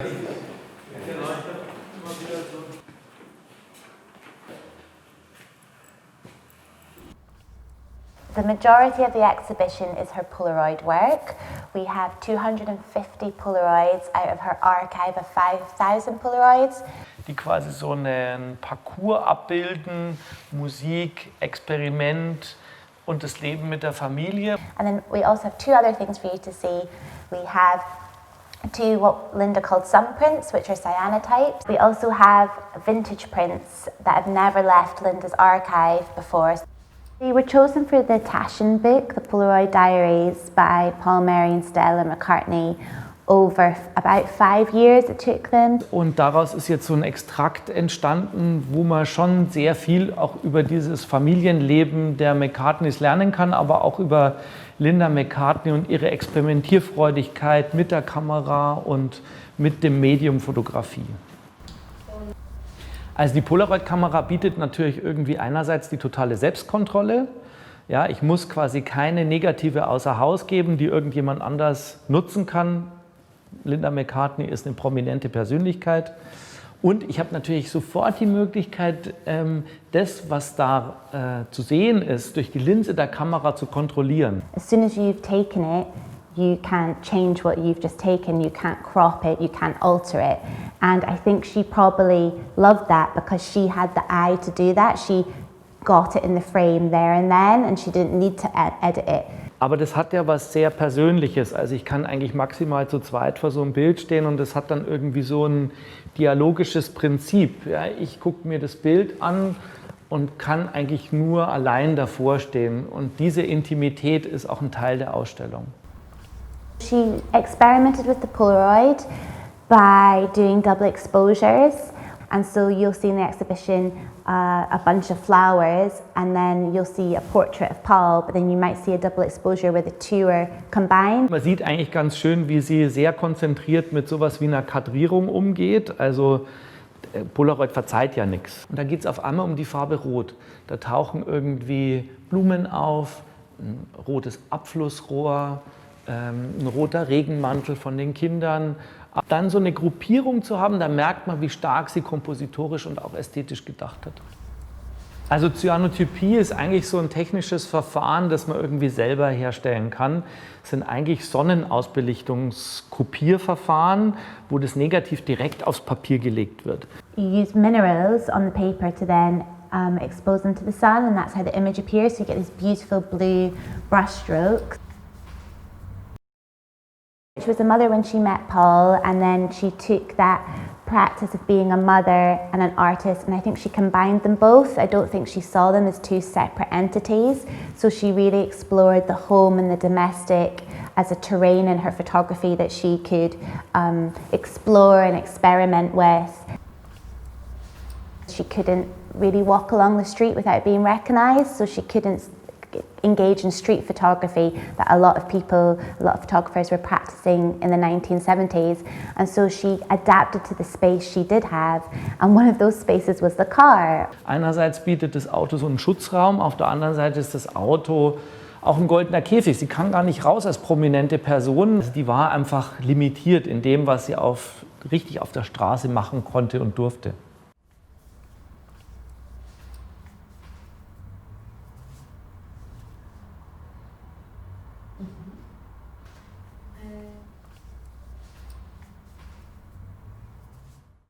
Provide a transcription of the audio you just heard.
The majority of the exhibition is her Polaroid work. We have 250 Polaroids out of her archive of 5,000 Polaroids. Die quasi so einen Parcours abbilden, Musik, Experiment und das Leben mit der Familie. And then we also have two other things for you to see. We have two what Linda called sun prints, which are cyanotypes. We also have vintage prints that have never left Linda's archive before. They were chosen for the Taschen book, the Polaroid Diaries by Paul, Mary and Stella McCartney. Over about 5 years it took them. Und daraus ist jetzt so ein Extrakt entstanden, wo man schon sehr viel auch über dieses Familienleben der McCartneys lernen kann, aber auch über Linda McCartney und ihre Experimentierfreudigkeit mit der Kamera und mit dem Medium Fotografie. Also die Polaroid-Kamera bietet natürlich irgendwie einerseits die totale Selbstkontrolle. Ja, ich muss quasi keine negative außer Haus geben, die irgendjemand anders nutzen kann. Linda McCartney ist eine prominente Persönlichkeit. Und ich habe natürlich sofort die Möglichkeit, das, was da zu sehen ist, durch die Linse der Kamera zu kontrollieren. As soon as you've taken it, you can't change what you've just taken, you can't crop it, you can't alter it. And I think she probably loved that because she had the eye to do that. She got it in the frame there and then and she didn't need to edit it. Aber das hat ja was sehr Persönliches. Also ich kann eigentlich maximal zu zweit vor so einem Bild stehen und das hat dann irgendwie so ein dialogisches Prinzip. Ja, ich gucke mir das Bild an und kann eigentlich nur allein davor stehen. Und diese Intimität ist auch ein Teil der Ausstellung. She experimented with the Polaroid by doing double exposures. And so you'll see in the exhibition a bunch of flowers, and then you'll see a portrait of Paul, but then you might see a double exposure where the two are combined. Man sieht eigentlich ganz schön, wie sie sehr konzentriert mit sowas wie einer Kadrierung umgeht. Also Polaroid verzeiht ja nichts. Und da geht es auf einmal um die Farbe Rot. Da tauchen irgendwie Blumen auf, ein rotes Abflussrohr, ein roter Regenmantel von den Kindern. Dann so eine Gruppierung zu haben, da merkt man, wie stark sie kompositorisch und auch ästhetisch gedacht hat. Also Cyanotypie ist eigentlich so ein technisches Verfahren, das man irgendwie selber herstellen kann. Es sind eigentlich Sonnenausbelichtungskopierverfahren, wo das Negativ direkt aufs Papier gelegt wird. You use minerals on the paper to then expose them to the sun, and that's how the image appears. So you get these beautiful blue brush strokes. She was a mother when she met Paul, and then she took that practice of being a mother and an artist, and I think she combined them both. I don't think she saw them as two separate entities, so she really explored the home and the domestic as a terrain in her photography that she could explore and experiment with. She couldn't really walk along the street without being recognised, so she couldn't engage in street photography that a lot of photographers were practicing in the 1970s, and so she adapted to the space she did have, and one of those spaces was the car. Einerseits bietet das Auto so einen Schutzraum, auf der anderen Seite ist das Auto auch ein goldener Käfig. Sie kann gar nicht raus als prominente Person. Die war einfach limitiert in dem, was sie richtig auf der Straße machen konnte und durfte.